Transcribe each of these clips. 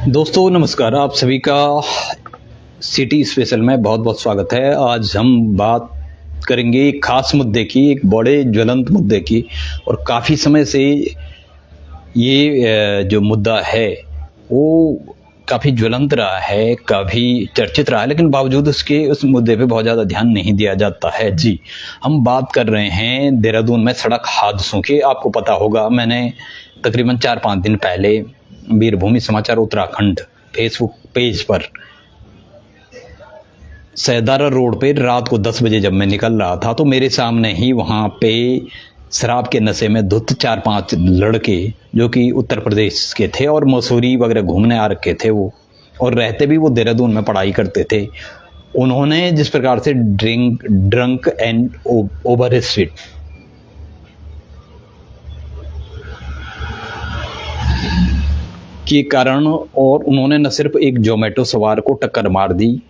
दोस्तों नमस्कार, आप सभी का सिटी स्पेशल में बहुत बहुत स्वागत है। आज हम बात करेंगे एक खास मुद्दे की, एक बड़े ज्वलंत मुद्दे की। और काफ़ी समय से ये जो मुद्दा है वो काफ़ी ज्वलंत रहा है, काफ़ी चर्चित रहा है, लेकिन बावजूद उसके उस मुद्दे पे बहुत ज़्यादा ध्यान नहीं दिया जाता है। जी, हम बात कर रहे हैं देहरादून में सड़क हादसों की। आपको पता होगा, मैंने तकरीबन 4-5 दिन पहले वीरभूमि समाचार उत्तराखंड फेसबुक पेज पर सैदारा रोड पे रात को 10 बजे जब मैं निकल रहा था तो मेरे सामने ही वहाँ पे शराब के नशे में धुत 4-5 लड़के जो कि उत्तर प्रदेश के थे और मसूरी वगैरह घूमने आ रखे थे वो, और रहते भी वो देहरादून में पढ़ाई करते थे। उन्होंने जिस प्रकार से ड्रंक एंड ओवर स्पीड के कारण, और उन्होंने न सिर्फ एक जोमेटो सवार को टक्कर मार दी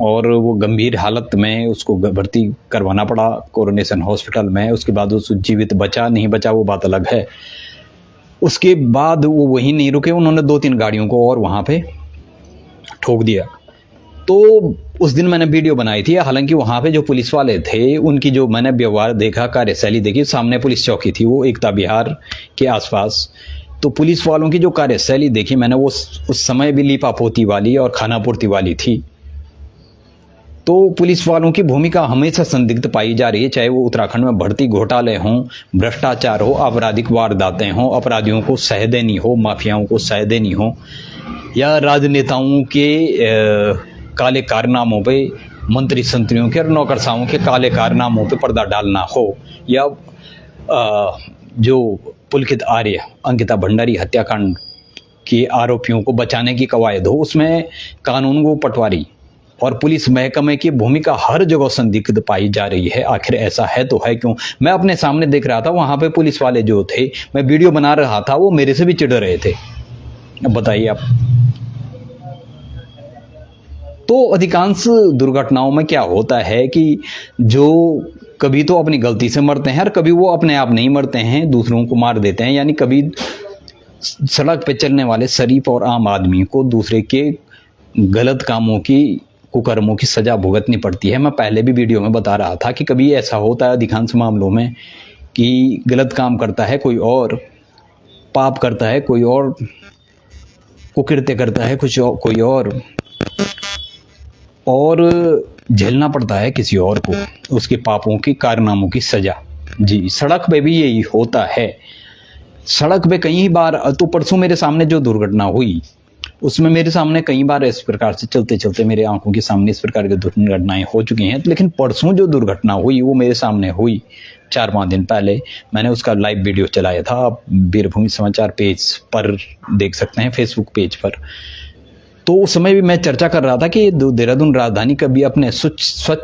और वो गंभीर हालत में उसको भर्ती करवाना पड़ा कोरोनेशन हॉस्पिटल में। उसके बाद उस जीवित बचा नहीं बचा वो बात अलग है। उसके बाद वो वहीं नहीं रुके, उन्होंने 2-3 गाड़ियों को और वहाँ पे ठोक दिया। तो उस दिन मैंने वीडियो बनाई थी, हालांकि वहाँ पे जो पुलिस वाले थे उनकी जो मैंने व्यवहार देखा, कार्यशैली देखी, सामने पुलिस चौकी थी वो एकता विहार के आसपास। तो पुलिस वालों की जो कार्यशैली देखी मैंने, वो उस समय भी लीपापोती वाली और खानापूर्ति वाली थी। तो पुलिस वालों की भूमिका हमेशा संदिग्ध पाई जा रही है, चाहे वो उत्तराखंड में भर्ती घोटाले हों, भ्रष्टाचार हो, आपराधिक वारदातें हों, अपराधियों को सह देनी हो, माफियाओं को सह देनी हो, या राजनेताओं के काले कारनामों पे, मंत्री संतरियों के और नौकरशाहों के काले कारनामों पे पर्दा डालना हो, या जो पुलकित आर्य अंकिता भंडारी हत्याकांड के आरोपियों को बचाने की कवायद हो, उसमें कानून को पटवारी और पुलिस महकमे की भूमिका हर जगह संदिग्ध पाई जा रही है। आखिर ऐसा है तो है क्यों? मैं अपने सामने देख रहा था, वहां पे पुलिस वाले जो थे, मैं वीडियो बना रहा था, वो मेरे से भी चिढ़ रहे थे। अब बताइए आप। तो अधिकांश दुर्घटनाओं में क्या होता है कि जो कभी तो अपनी गलती से मरते हैं और कभी वो अपने आप नहीं मरते हैं, दूसरों को मार देते हैं। यानी कभी सड़क पे चलने वाले शरीफ और आम आदमी को दूसरे के गलत कामों की, कुकर्मों की सजा भुगतनी पड़ती है। मैं पहले भी वीडियो में बता रहा था कि कभी ऐसा होता है अधिकांश मामलों में कि गलत काम करता है कोई और, पाप करता है कोई और, कुकृत्य करता है कुछ और, कोई और झेलना पड़ता है किसी और को उसके पापों की, कारनामों की सजा। जी, सड़क पे भी यही होता है। सड़क पे कई बार, तो परसों मेरे सामने जो दुर्घटना हुई उसमें मेरे सामने कई बार इस प्रकार से चलते चलते मेरे आंखों के सामने इस प्रकार की दुर्घटनाएं हो चुकी हैं, लेकिन परसों जो दुर्घटना हुई वो मेरे सामने हुई 4-5 दिन पहले। मैंने उसका लाइव वीडियो चलाया था, आप वीरभूमि समाचार पेज पर देख सकते हैं, फेसबुक पेज पर। तो उस समय भी मैं चर्चा कर रहा था कि देहरादून राजधानी कभी अपने स्वच्छ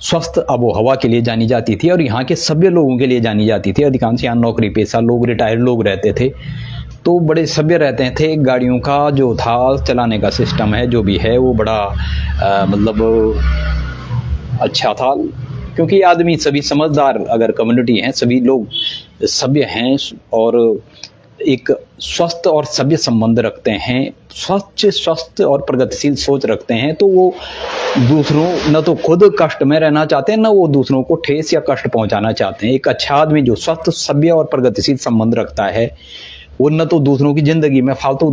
स्वस्थ आबोहवा के लिए जानी जाती थी और यहाँ के सभ्य लोगों के लिए जानी जाती थी। अधिकांश यहाँ नौकरी पेशा लोग, रिटायर्ड लोग रहते थे, तो बड़े सभ्य रहते थे। गाड़ियों का जो था चलाने का सिस्टम है, जो भी है, वो बड़ा मतलब अच्छा था, क्योंकि आदमी सभी समझदार, अगर कम्युनिटी हैं, सभी लोग सभ्य हैं और एक स्वस्थ और सभ्य संबंध रखते हैं, स्वस्थ और प्रगतिशील सोच रखते हैं। तो वो दूसरों, न तो खुद कष्ट में रहना चाहते हैं, न वो दूसरों को ठेस या कष्ट पहुंचाना चाहते हैं। एक अच्छा आदमी जो स्वस्थ, सभ्य और प्रगतिशील संबंध रखता है, वो न तो दूसरों की जिंदगी में फालतू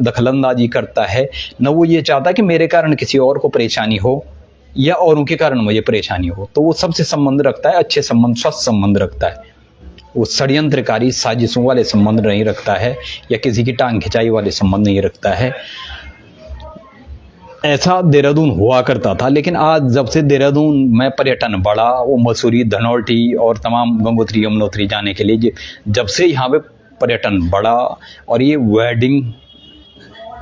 दखलंदाजी करता है, न वो ये चाहता कि मेरे कारण किसी और को परेशानी हो या औरों के कारण मुझे परेशानी हो। तो वो सबसे संबंध रखता है, अच्छे संबंध, स्वस्थ संबंध रखता है। वो षड्यंत्रकारी साजिशों वाले संबंध नहीं रखता है या किसी की टांग खिंचाई वाले संबंध नहीं रखता है। ऐसा देहरादून हुआ करता था, लेकिन आज जब से देहरादून में पर्यटन बढ़ा, वो मसूरी, धनौल्टी और तमाम गंगोत्री, यमुनोत्री जाने के लिए जब से यहाँ पे पर्यटन बढ़ा, और ये वेडिंग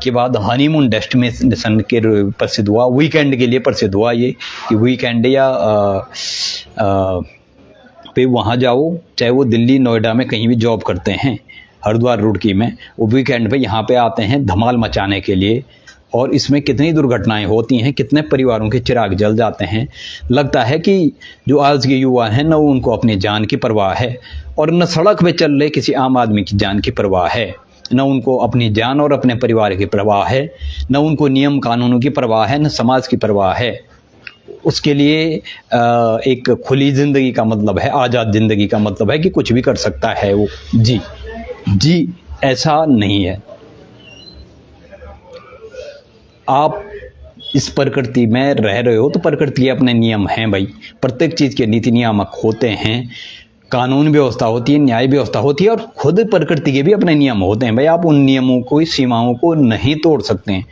के बाद हनीमून डेस्टिनेशन के प्रसिद्ध हुआ, वीकेंड के लिए प्रसिद्ध हुआ, ये कि वीकेंड या पे वहाँ जाओ, चाहे वो दिल्ली, नोएडा में कहीं भी जॉब करते हैं, हरिद्वार, रुड़की में, वो वीकेंड पे यहाँ पे आते हैं धमाल मचाने के लिए। और इसमें कितनी दुर्घटनाएं होती हैं, कितने परिवारों के चिराग जल जाते हैं। लगता है कि जो आज के युवा हैं, न उनको अपनी जान की परवाह है और न सड़क पे चल रहे किसी आम आदमी की जान की परवाह है। न उनको अपनी जान और अपने परिवार की परवाह है, न उनको नियम कानूनों की परवाह है, न समाज की परवाह है। उसके लिए एक खुली ज़िंदगी का मतलब है, आज़ाद ज़िंदगी का मतलब है कि कुछ भी कर सकता है वो। जी ऐसा नहीं है। आप इस प्रकृति में रह रहे हो तो प्रकृति के अपने नियम हैं भाई। प्रत्येक चीज़ के नीति नियामक होते हैं, कानून व्यवस्था होती है, न्याय व्यवस्था होती है, और खुद प्रकृति के भी अपने नियम होते हैं भाई। आप उन नियमों को, सीमाओं को नहीं तोड़ सकते हैं।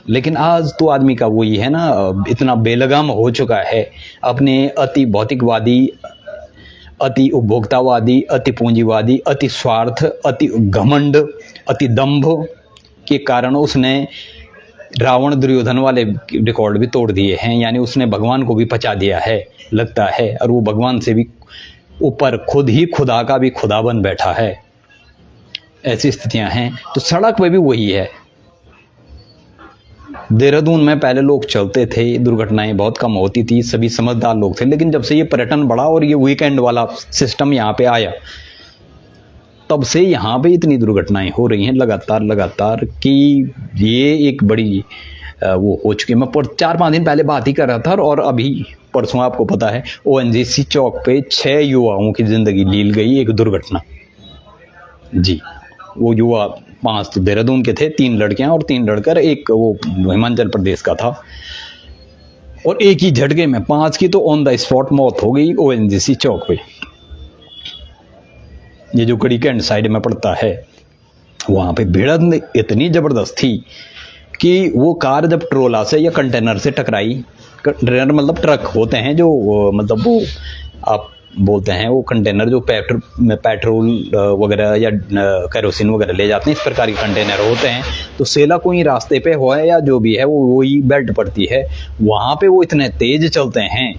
लेकिन आज तो आदमी का वही है ना, इतना बेलगाम हो चुका है अपने अति भौतिकवादी, अति उपभोक्तावादी, अति पूंजीवादी, अति स्वार्थ, अति घमंड, अति दंभ के कारण उसने रावण दुर्योधन वाले रिकॉर्ड भी तोड़ दिए हैं। यानी उसने भगवान को भी पचा दिया है लगता है, और वो भगवान से भी ऊपर खुद ही खुदा का भी खुदा बन बैठा है। ऐसी स्थितियां हैं। तो सड़क पे भी वही है। देहरादून में पहले लोग चलते थे, दुर्घटनाएं बहुत कम होती थी, सभी समझदार लोग थे। लेकिन जब से ये पर्यटन बढ़ा और ये वीकेंड वाला सिस्टम यहाँ पे आया, तब से यहाँ पे इतनी दुर्घटनाएं हो रही हैं लगातार कि ये एक बड़ी वो हो चुकी है। मैं 4-5 दिन पहले बात ही कर रहा था, और अभी परसों आपको पता है ONGC चौक पे 6 युवाओं की जिंदगी लील गई, एक दुर्घटना। जी, वो युवा 5 तो देहरादून के थे, 3 लड़कियां और 3 लड़कर, एक वो हिमाचल प्रदेश का था। और एक ही झटके में 5 की तो ऑन द स्पॉट मौत हो गई ONGC चौक पे। ये जो कड़ी कैंट साइड में पड़ता है, वहां पे भिड़ंत इतनी जबरदस्त थी कि वो कार जब ट्रोला से या कंटेनर से टकराई, कंटेनर मतलब ट्रक होते हैं जो मतलब वो आप बोलते हैं वो कंटेनर जो पेट्रोल वगैरह या केरोसिन वगैरह ले जाते हैं, इस प्रकार के कंटेनर होते हैं। तो सेला कोई रास्ते पे हो या जो भी है, वो वही बेल्ट पड़ती है, वहां पे वो इतने तेज चलते हैं।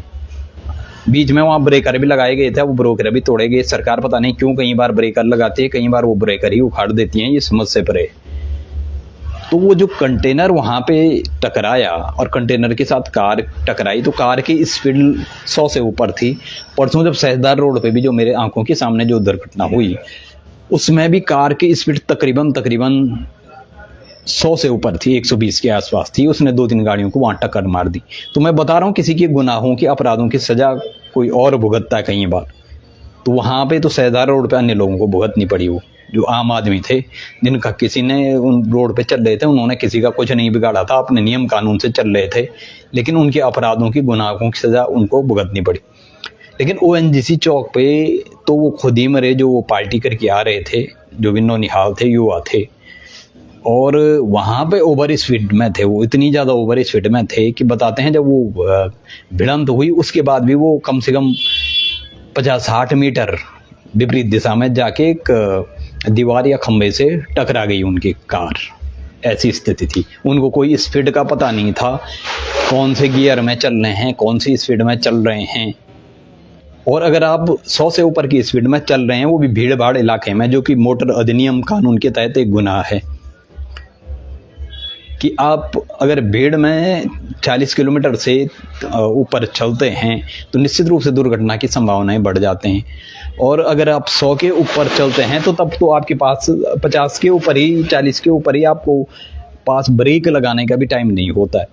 बीच में वहाँ ब्रेकर भी लगाए गए थे, वो ब्रेकर भी तोड़े गए। सरकार पता नहीं क्यों कई बार ब्रेकर लगाती है, कई बार वो ब्रेकर ही उखाड़ देती हैं, ये समझ से परे। तो वो जो कंटेनर वहाँ पे टकराया और कंटेनर के साथ कार टकराई, तो कार की स्पीड 100 से ऊपर थी। परसों जब सहजदार रोड पे भी जो मेरे आंखों के सामने जो दुर्घटना हुई, उसमें भी कार की स्पीड तकरीबन 100 से ऊपर थी, 120 के आसपास थी। उसने 2-3 गाड़ियों को वहां टक्कर मार दी। तो मैं बता रहा हूँ, किसी के गुनाहों की, अपराधों की सजा कोई और भुगतता है कई बार। तो वहां पे तो सहजदार रोड पे अन्य लोगों को भुगतनी पड़ी, वो जो आम आदमी थे, जिनका किसी ने उन रोड पे चल रहे थे, उन्होंने किसी का कुछ नहीं बिगाड़ा था, अपने नियम कानून से चल रहे थे, लेकिन उनके अपराधों की, गुनाहों की सजा उनको भुगतनी पड़ी। लेकिन ONGC चौक पे तो वो खुद ही मरे, जो वो पार्टी करके आ रहे थे, जो भी नौनिहाल थे, युवा थे, और वहाँ पे ओवर स्पीड में थे। वो इतनी ज़्यादा ओवर स्पीड में थे कि बताते हैं जब वो भिड़ंत हुई, उसके बाद भी वो कम से कम 50-60 मीटर विपरीत दिशा में जाके एक दीवार या खंबे से टकरा गई उनकी कार। ऐसी स्थिति थी। उनको कोई स्पीड का पता नहीं था, कौन से गियर में चल रहे हैं, कौन सी स्पीड में चल रहे हैं। और अगर आप 100 से ऊपर की स्पीड में चल रहे हैं, वो भी भीड़ भाड़ इलाके में, जो कि मोटर अधिनियम कानून के तहत एक गुनाह है, कि आप अगर भीड़ में 40 किलोमीटर से ऊपर चलते हैं तो निश्चित रूप से दुर्घटना की संभावनाएं बढ़ जाते हैं। और अगर आप 100 के ऊपर चलते हैं तो तब तो आपके पास 50 के ऊपर ही, 40 के ऊपर ही आपको पास ब्रेक लगाने का भी टाइम नहीं होता है।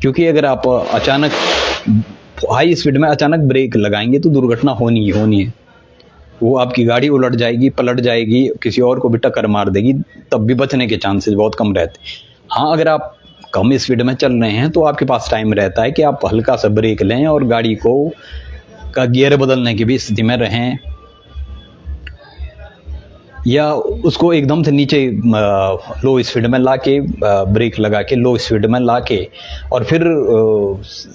क्योंकि अगर आप अचानक हाई स्पीड में अचानक ब्रेक लगाएंगे तो दुर्घटना होनी ही होनी है। वो आपकी गाड़ी उलट जाएगी, पलट जाएगी, किसी और को भी टक्कर मार देगी, तब भी बचने के चांसेस बहुत कम रहते। हाँ, अगर आप कम स्पीड में चल रहे हैं तो आपके पास टाइम रहता है कि आप हल्का सा ब्रेक लें और गाड़ी को का गियर बदलने की भी स्थिति में रहें, या उसको एकदम से नीचे लो स्पीड में लाके ब्रेक लगा के लो स्पीड में लाके और फिर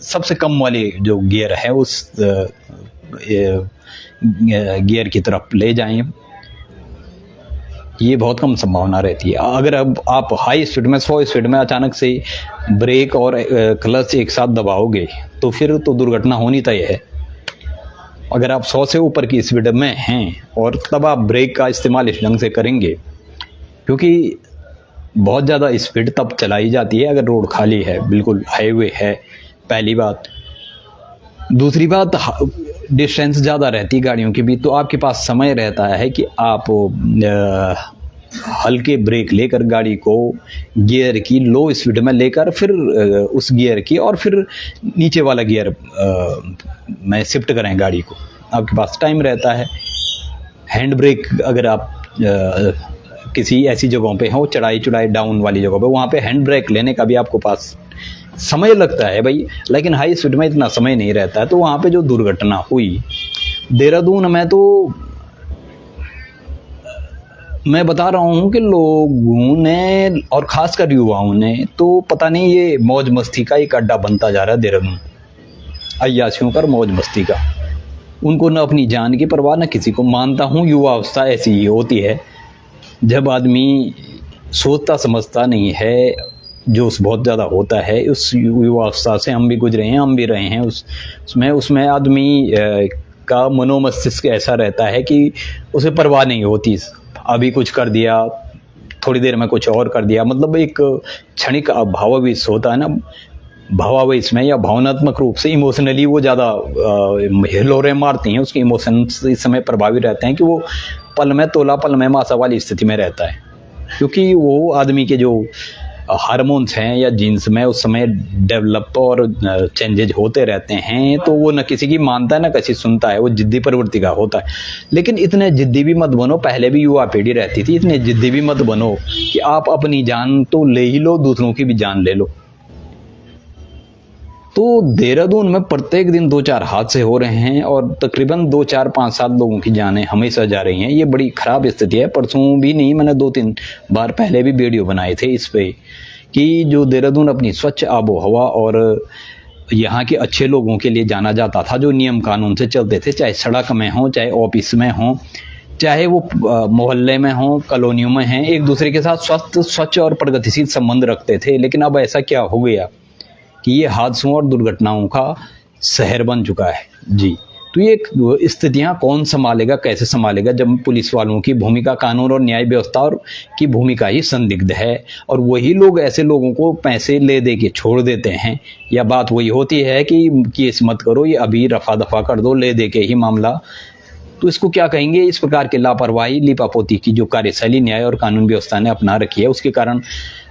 सबसे कम वाली जो गियर है उस गियर की तरफ ले जाएं। ये बहुत कम संभावना रहती है। अगर अब आप हाई स्पीड में 100 स्पीड में अचानक से ब्रेक और क्लच एक साथ दबाओगे तो फिर तो दुर्घटना होनी तय है। अगर आप 100 से ऊपर की स्पीड में हैं और तब आप ब्रेक का इस्तेमाल इस ढंग से करेंगे, क्योंकि बहुत ज़्यादा स्पीड तब चलाई जाती है अगर रोड खाली है, बिल्कुल हाईवे है, पहली बात। दूसरी बात, डिस्टेंस ज़्यादा रहती गाड़ियों की भी, तो आपके पास समय रहता है कि आप हल्के ब्रेक लेकर गाड़ी को गियर की लो स्पीड में लेकर फिर उस गियर की और फिर नीचे वाला गियर में शिफ्ट करें गाड़ी को। आपके पास टाइम रहता है। हैंड ब्रेक अगर आप किसी ऐसी जगहों पे हो, चढ़ाई चढ़ाई डाउन वाली जगहों पे, वहाँ पे हैंड ब्रेक लेने का भी आपको पास समय लगता है भाई, लेकिन हाई स्पीड में इतना समय नहीं रहता है। तो वहाँ पे जो दुर्घटना हुई देहरादून में, तो मैं बता रहा हूँ कि लोगों ने और खासकर युवाओं ने तो पता नहीं ये मौज मस्ती का एक अड्डा बनता जा रहा है देहरादून, अय्याशियों का, मौज मस्ती का। उनको न अपनी जान की परवाह न किसी को। मानता हूँ युवा अवस्था ऐसी ही होती है जब आदमी सोचता समझता नहीं है, जोश बहुत ज़्यादा होता है। उस युवा अवस्था से हम भी गुजरे हैं, हम भी रहे हैं। उसमें आदमी का मनोमस्तिष्क ऐसा रहता है कि उसे परवाह नहीं होती। अभी कुछ कर दिया, थोड़ी देर में कुछ और कर दिया, मतलब एक क्षणिक भावावेश होता है ना, भावावेश में या भावनात्मक रूप से इमोशनली वो ज़्यादा हिलोरें मारती हैं। उसके इमोशंस इस समय प्रभावी रहते हैं कि वो पल में तोला पल में मासा वाली स्थिति में रहता है, क्योंकि वो आदमी के जो हार्मोन्स हैं या जीन्स में उस समय डेवलप और चेंजेज होते रहते हैं। तो वो न किसी की मानता है न किसी सुनता है, वो जिद्दी प्रवृत्ति का होता है। लेकिन इतने जिद्दी भी मत बनो, पहले भी युवा पीढ़ी रहती थी, इतने जिद्दी भी मत बनो कि आप अपनी जान तो ले ही लो, दूसरों की भी जान ले लो। तो देहरादून में प्रत्येक दिन 2-4 हादसे हो रहे हैं और तकरीबन 2, 4, 5, 7 लोगों की जानें हमेशा जा रही हैं। ये बड़ी ख़राब स्थिति है। परसों भी नहीं, मैंने 2-3 बार पहले भी वीडियो बनाए थे इस पे कि जो देहरादून अपनी स्वच्छ आबो हवा और यहाँ के अच्छे लोगों के लिए जाना जाता था, जो नियम कानून से चलते थे, चाहे सड़क में हो, चाहे ऑफिस में हो, चाहे वो मोहल्ले में हो, कॉलोनियों में हैं, एक दूसरे के साथ स्वच्छ और प्रगतिशील संबंध रखते थे। लेकिन अब ऐसा क्या हो गया कि ये हादसों और दुर्घटनाओं का शहर बन चुका है जी। तो ये स्थितियां कौन संभालेगा, कैसे संभालेगा, जब पुलिस वालों की भूमिका कानून और न्याय व्यवस्था और की भूमिका ही संदिग्ध है और वही लोग ऐसे लोगों को पैसे ले दे के छोड़ देते हैं। या बात वही होती है कि केस मत करो, ये अभी रफा दफा कर दो, ले दे के ही मामला। तो इसको क्या कहेंगे? इस प्रकार के लापरवाही लीपापोती की जो कार्यशैली न्याय और कानून व्यवस्था ने अपना रखी है, उसके कारण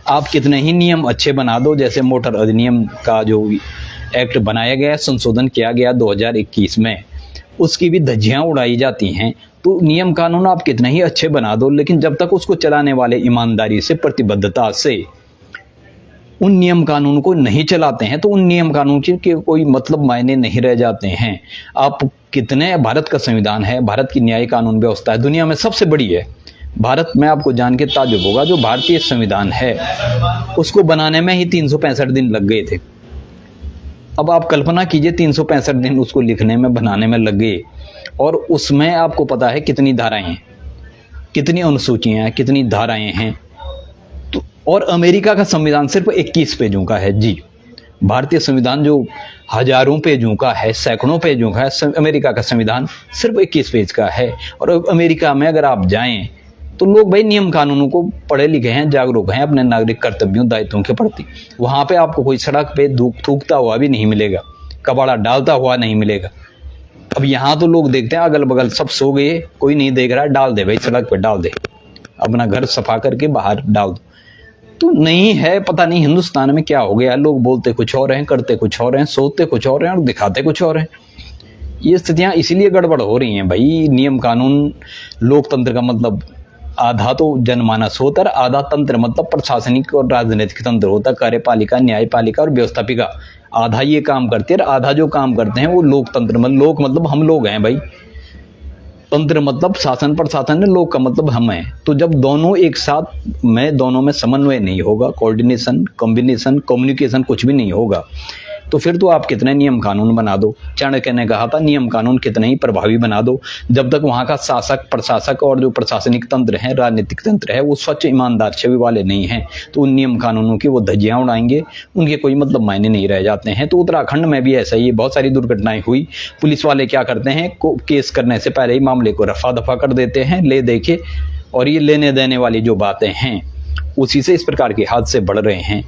आप कितने ही नियम अच्छे बना दो, जैसे मोटर अधिनियम का जो एक्ट बनाया गया, संशोधन किया गया 2021 में, उसकी भी धज्जियां उड़ाई जाती हैं। तो नियम कानून आप कितने ही अच्छे बना दो, लेकिन जब तक उसको चलाने वाले ईमानदारी से, प्रतिबद्धता से उन नियम कानून को नहीं चलाते हैं, तो उन नियम कानून के कोई मतलब मायने नहीं रह जाते हैं। आप कितने, भारत का संविधान है, भारत की न्याय कानून व्यवस्था है, दुनिया में सबसे बड़ी है। भारत में आपको जान के ताज्जुब होगा, जो भारतीय संविधान है उसको बनाने में ही 365 दिन लग गए थे। अब आप कल्पना कीजिए 365 दिन उसको लिखने में, बनाने में लग गए, और उसमें आपको पता है कितनी धाराएं हैं, कितनी अनुसूचियां हैं, कितनी धाराएं हैं। तो और अमेरिका का संविधान सिर्फ 21 पेजों का है जी। भारतीय संविधान जो हजारों पेजों का है, सैकड़ों पेजों का है, अमेरिका का संविधान सिर्फ 21 पेज का है। और अमेरिका में अगर आप जाएं तो लोग भाई नियम कानूनों को पढ़े लिखे हैं, जागरूक हैं अपने नागरिक कर्तव्यों दायित्वों के प्रति। वहां पे आपको कोई सड़क पे थूकता हुआ भी नहीं मिलेगा, कबाड़ा डालता हुआ नहीं मिलेगा। अब यहाँ तो लोग देखते हैं अगल बगल सब सो गए, कोई नहीं देख रहा, डाल दे भाई सड़क पे, डाल दे, अपना घर सफा करके बाहर डाल दो। तो नहीं है, पता नहीं हिंदुस्तान में क्या हो गया, लोग बोलते कुछ और हैं, करते कुछ और हैं, सोचते कुछ और हैं और दिखाते कुछ और हैं। ये स्थितियां इसीलिए गड़बड़ हो रही हैं भाई। नियम कानून, लोकतंत्र का मतलब आधा तो जनमानस होता है, आधा तंत्र मतलब प्रशासनिक और राजनीतिक तंत्र होता है, कार्यपालिका, न्यायपालिका और व्यवस्थापिका। आधा ये काम करते हैं, आधा जो काम करते हैं वो लोकतंत्र, मतलब लोक मतलब हम लोग हैं भाई, तंत्र मतलब शासन प्रशासन है, लोक का मतलब हम हैं। तो जब दोनों एक साथ में, दोनों में समन्वय नहीं होगा, कोऑर्डिनेशन, कॉम्बिनेशन, कम्युनिकेशन कुछ भी नहीं होगा, तो फिर तो आप कितने नियम कानून बना दो। चाणक्य ने कहा था नियम कानून कितने ही प्रभावी बना दो, जब तक वहां का शासक, प्रशासक और जो प्रशासनिक तंत्र है, राजनीतिक तंत्र है, वो स्वच्छ ईमानदार छवि वाले नहीं हैं, तो उन नियम कानूनों की वो धज्जियां उड़ाएंगे, उनके कोई मतलब मायने नहीं रह जाते हैं। तो उत्तराखंड में भी ऐसा ही बहुत सारी दुर्घटनाएं हुई। पुलिस वाले क्या करते हैं, केस करने से पहले ही मामले को रफा दफा कर देते हैं, ले देके, और ये लेने देने वाली जो बातें हैं उसी से इस प्रकार के हादसे बढ़ रहे हैं।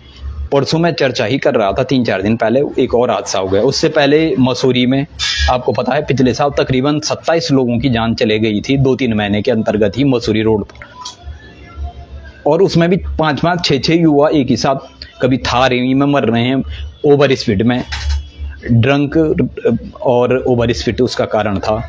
परसों मैं चर्चा ही कर रहा था, 3-4 दिन पहले एक और हादसा हो गया। उससे पहले मसूरी में आपको पता है पिछले साल तकरीबन 27 लोगों की जान चले गई थी 2-3 महीने के अंतर्गत ही मसूरी रोड पर, और उसमें भी 5-5, 6-6 युवा एक ही साथ कभी थार में मर रहे हैं ओवर स्पीड में। ड्रंक और ओवर स्पीड उसका कारण था।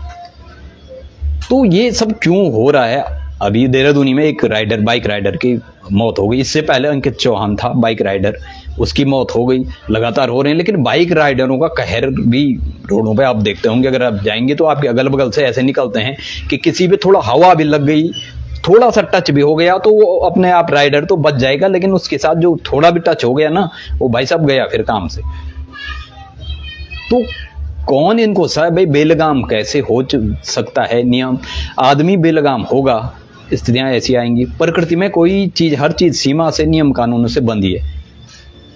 तो ये सब क्यों हो रहा है? अभी देहरादूनी में एक राइडर, बाइक राइडर की मौत हो गई। इससे पहले अंकित चौहान था बाइक राइडर, उसकी मौत हो गई। लगातार हो रहे हैं, लेकिन बाइक राइडरों का कहर भी रोडों पे आप देखते होंगे। अगर आप जाएंगे तो आपके अगल बगल से ऐसे निकलते हैं कि किसी भी थोड़ा हवा भी लग गई, थोड़ा सा टच भी हो गया तो वो अपने आप राइडर तो बच जाएगा, लेकिन उसके साथ जो थोड़ा भी टच हो गया ना, वो भाई साहब गया फिर काम से। तो कौन इनको सह भाई बेलगाम कैसे हो सकता है? नियम, आदमी बेलगाम होगा, स्थितियां ऐसी आएंगी। प्रकृति में कोई चीज, हर चीज सीमा से, नियम कानूनों से बंधी है,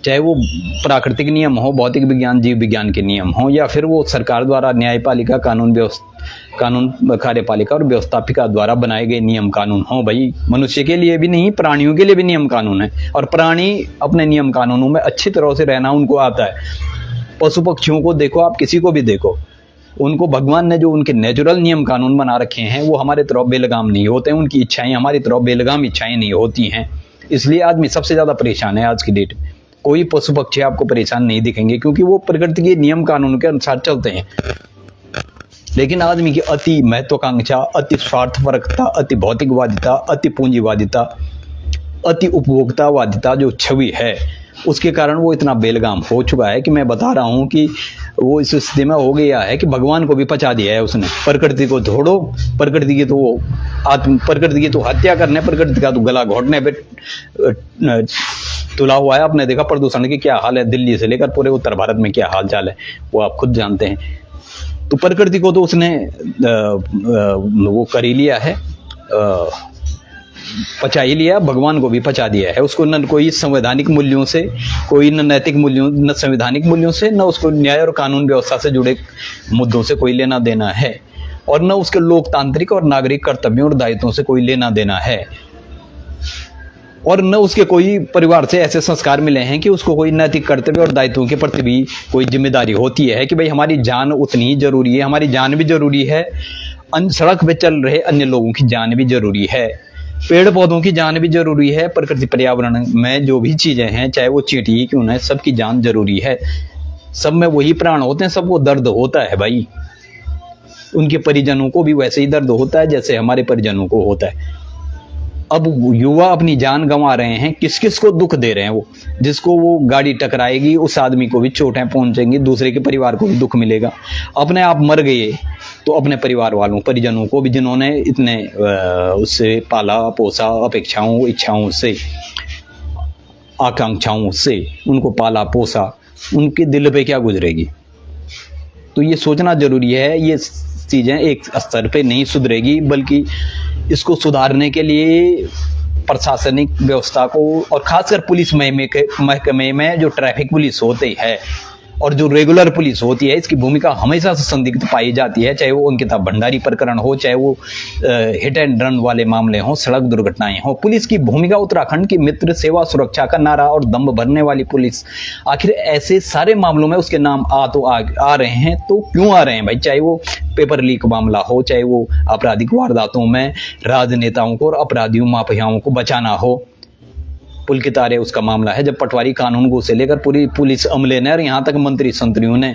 चाहे वो प्राकृतिक नियम हो, भौतिक विज्ञान, जीव विज्ञान के नियम हो, या फिर वो सरकार द्वारा न्यायपालिका, कानून कार्यपालिका और व्यवस्थापिका द्वारा बनाए गए नियम कानून हो। भाई मनुष्य के लिए भी नहीं, प्राणियों के लिए भी नियम कानून है, और प्राणी अपने नियम कानूनों में अच्छी तरह से रहना उनको आता है। पशु पक्षियों को देखो, आप किसी को भी देखो, उनको भगवान ने जो उनके नेचुरल नियम कानून बना रखे हैं वो हमारे तरफ बेलगाम नहीं होते हैं। उनकी इच्छाएं हमारी तरफ बेलगाम इच्छाएं नहीं होती हैं। इसलिए आदमी सबसे ज्यादा परेशान है आज की डेट में। कोई पशु पक्षी आपको परेशान नहीं दिखेंगे, क्योंकि वो प्रकृति के नियम कानून के अनुसार चलते हैं। लेकिन आदमी की अति महत्वाकांक्षा, अति स्वार्थपरकता, अति भौतिकवादिता, अति पूंजीवादिता, अति उपभोक्तावादिता जो छवि है, उसके कारण वो इतना बेलगाम हो चुका है कि मैं बता रहा हूं कि वो इस स्थिति में हो गया है कि भगवान को भी पचा दिया है उसने। प्रकृति को छोड़ो, प्रकृति की तो हत्या करने, प्रकृति का तो गला घोटने पे तुला हुआ है। आपने देखा प्रदूषण की क्या हाल है, दिल्ली से लेकर पूरे उत्तर भारत में क्या हाल चाल है, वो आप खुद जानते हैं। तो प्रकृति को तो उसने वो कर ही लिया है, पचा ही लिया, भगवान को भी पचा दिया है। उसको न कोई संवैधानिक मूल्यों से, कोई न नैतिक मूल्यों, न संवैधानिक मूल्यों से, न उसको न्याय और कानून व्यवस्था से जुड़े मुद्दों से कोई लेना देना है, और न उसके लोकतांत्रिक और नागरिक कर्तव्यों और दायित्वों से कोई लेना देना है, और न उसके कोई परिवार से ऐसे संस्कार मिले हैं कि उसको कोई नैतिक कर्तव्य और दायित्वों के प्रति भी कोई जिम्मेदारी होती है कि भाई हमारी जान उतनी ही जरूरी है, हमारी जान भी जरूरी है, सड़क पे चल रहे अन्य लोगों की जान भी जरूरी है, पेड़ पौधों की जान भी जरूरी है, प्रकृति पर्यावरण में जो भी चीजें हैं, चाहे वो चींटी ही क्यों न, सबकी जान जरूरी है। सब में वही प्राण होते हैं, सबको दर्द होता है भाई। उनके परिजनों को भी वैसे ही दर्द होता है जैसे हमारे परिजनों को होता है। अब युवा अपनी जान गंवा रहे हैं, किस किस को दुख दे रहे हैं? वो जिसको वो गाड़ी टकराएगी उस आदमी को भी चोटें पहुंचेंगी, दूसरे के परिवार को भी दुख मिलेगा। अपने आप मर गए तो अपने परिवार वालों, परिजनों को भी, जिन्होंने इतने उससे पाला पोसा, अपेक्षाओं, इच्छाओं से, आकांक्षाओं से उनको पाला पोसा, उनके दिल पे क्या गुजरेगी? तो ये सोचना जरूरी है। ये चीजें एक स्तर पे नहीं सुधरेगी, बल्कि इसको सुधारने के लिए प्रशासनिक व्यवस्था को, और खासकर पुलिस महकमे में जो ट्रैफिक पुलिस होती है और जो रेगुलर पुलिस होती है, इसकी भूमिका हमेशा से संदिग्ध पाई जाती है। चाहे वो अंकिता भंडारी प्रकरण हो, चाहे वो हिट एंड रन वाले मामले हों, सड़क दुर्घटनाएं हों, पुलिस की भूमिका, उत्तराखंड की मित्र, सेवा, सुरक्षा का नारा और दम भरने वाली पुलिस, आखिर ऐसे सारे मामलों में उसके नाम आ रहे हैं। तो क्यों आ रहे हैं भाई? चाहे वो पेपर लीक मामला हो, चाहे वो आपराधिक वारदातों में राजनेताओं को और अपराधियों, माफियाओं को बचाना हो, पुलकितारे उसका मामला है, जब पटवारी कानून गो से लेकर पूरी पुलिस अमले ने और यहाँ तक मंत्री संतरियों ने,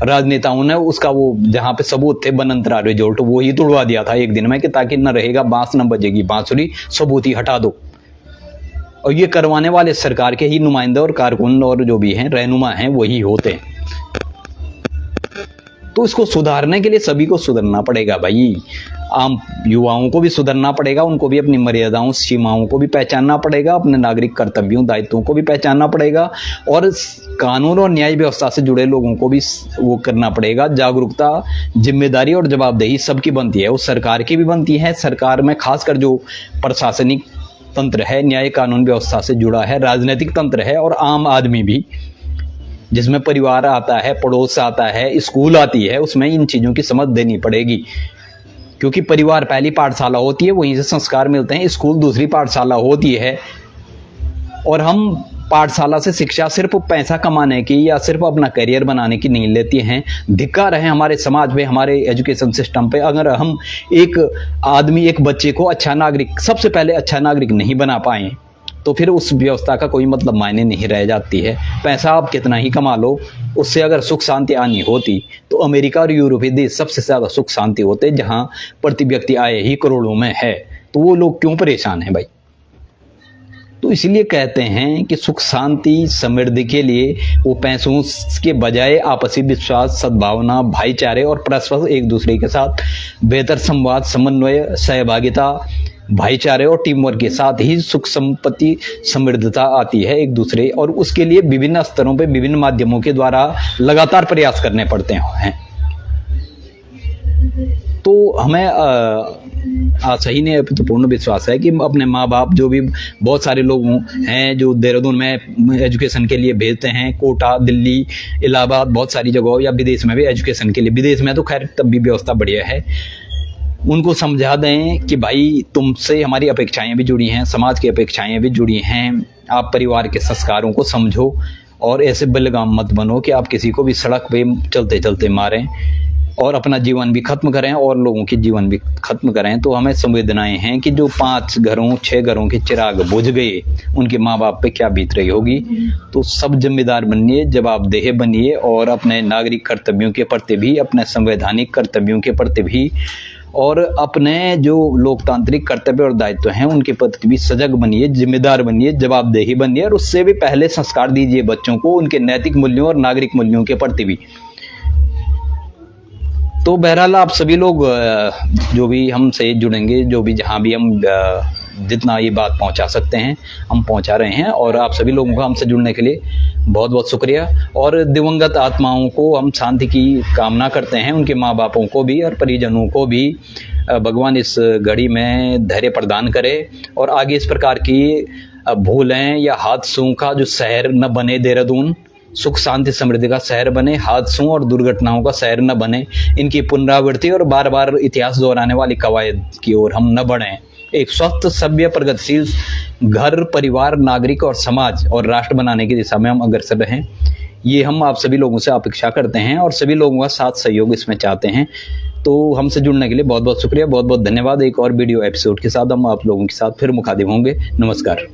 राजनेताओं ने उसका वो जहां पे सबूत थे बनंतरा रिजोर्ट, वो ही तोड़वा दिया था एक दिन में, कि ताकि न रहेगा बांस न बजेगी बांसुरी, सबूत ही हटा दो। और ये करवाने वाले सरकार के ही नुमाइंदे और कारकुन और जो भी हैं, रहनुमा हैं, वही होते हैं। तो इसको सुधारने के लिए सभी को सुधरना पड़ेगा भाई। आम युवाओं को भी सुधरना पड़ेगा, उनको भी अपनी मर्यादाओं, सीमाओं को भी पहचानना पड़ेगा, अपने नागरिक कर्तव्यों, दायित्वों को भी पहचानना पड़ेगा, और कानून और न्याय व्यवस्था से जुड़े लोगों को भी वो करना पड़ेगा। जागरूकता, जिम्मेदारी और जवाबदेही सबकी बनती है, वो सरकार की भी बनती है। सरकार में खासकर जो प्रशासनिक तंत्र है, न्याय कानून व्यवस्था से जुड़ा है, राजनीतिक तंत्र है, और आम आदमी भी, जिसमें परिवार आता है, पड़ोस आता है, स्कूल आती है, उसमें इन चीजों की समझ देनी पड़ेगी। क्योंकि परिवार पहली पाठशाला होती है, वहीं से संस्कार मिलते हैं। स्कूल दूसरी पाठशाला होती है, और हम पाठशाला से शिक्षा सिर्फ पैसा कमाने की या सिर्फ अपना करियर बनाने की नहीं लेती हैं। धिक्कार है हमारे समाज पे, हमारे एजुकेशन सिस्टम पे। अगर हम एक आदमी, एक बच्चे को अच्छा नागरिक, सबसे पहले अच्छा नागरिक नहीं बना पाए तो फिर उस व्यवस्था का कोई मतलब मायने नहीं रह जाती है। पैसा आप कितना ही कमा लो, उससे अगर सुख शांति आनी होती तो अमेरिका और यूरोपीय देश सबसे ज़्यादा सुख शांति होते, जहां प्रति व्यक्ति आय ही करोड़ों में है। तो वो लोग क्यों परेशान हैं भाई? तो इसलिए कहते हैं कि सुख शांति समृद्धि के लिए वो पैसों के बजाय आपसी विश्वास, सद्भावना, भाईचारे और परस्पर एक दूसरे के साथ बेहतर संवाद, समन्वय, सहभागिता, भाईचारे और टीम वर्क के साथ ही सुख संपत्ति समृद्धता आती है एक दूसरे, और उसके लिए विभिन्न स्तरों पे विभिन्न माध्यमों के द्वारा लगातार प्रयास करने पड़ते हैं। तो हमें आशा ही नहीं तो पूर्ण विश्वास है कि अपने माँ बाप, जो भी बहुत सारे लोग हैं जो देहरादून में एजुकेशन के लिए भेजते हैं, कोटा, दिल्ली, इलाहाबाद, बहुत सारी जगहों या विदेश में भी एजुकेशन के लिए, विदेश में तो खैर तब भी व्यवस्था बढ़िया है, उनको समझा दें कि भाई तुमसे हमारी अपेक्षाएं भी जुड़ी हैं, समाज की अपेक्षाएं भी जुड़ी हैं। आप परिवार के संस्कारों को समझो और ऐसे बलगाम मत बनो कि आप किसी को भी सड़क पे चलते चलते मारें और अपना जीवन भी खत्म करें और लोगों के जीवन भी खत्म करें। तो हमें संवेदनाएं हैं कि जो 5 घरों 6 घरों के चिराग बुझ गए, उनके माँ बाप पे क्या बीत रही होगी। तो सब जिम्मेदार बनिए, जवाबदेह बनिए और अपने नागरिक कर्तव्यों के प्रति भी, अपने संवैधानिक कर्तव्यों के प्रति भी और अपने जो लोकतांत्रिक कर्तव्य और दायित्व हैं उनके प्रति भी सजग बनिए, जिम्मेदार बनिए, जवाबदेही बनिए और उससे भी पहले संस्कार दीजिए बच्चों को उनके नैतिक मूल्यों और नागरिक मूल्यों के प्रति भी। तो बहरहाल आप सभी लोग जो भी हमसे जुड़ेंगे, जो भी जहाँ भी हम जितना ये बात पहुंचा सकते हैं हम पहुंचा रहे हैं, और आप सभी लोगों का हमसे जुड़ने के लिए बहुत बहुत शुक्रिया। और दिवंगत आत्माओं को हम शांति की कामना करते हैं, उनके माँ बापों को भी और परिजनों को भी भगवान इस घड़ी में धैर्य प्रदान करे और आगे इस प्रकार की भूलें या हादसों का जो शहर न बने देहरादून, सुख शांति समृद्धि का शहर बने, हादसों और दुर्घटनाओं का शहर न बने, इनकी पुनरावृत्ति और बार बार इतिहास दोहराने वाली कवायद की ओर हम न बढ़ें। एक स्वस्थ, सभ्य, प्रगतिशील घर, परिवार, नागरिक और समाज और राष्ट्र बनाने की दिशा में हम अग्रसर रहें, ये हम आप सभी लोगों से अपेक्षा करते हैं और सभी लोगों का साथ सहयोग इसमें चाहते हैं। तो हमसे जुड़ने के लिए बहुत बहुत शुक्रिया, बहुत बहुत धन्यवाद। एक और वीडियो एपिसोड के साथ हम आप लोगों के साथ फिर मुखातिब होंगे। नमस्कार।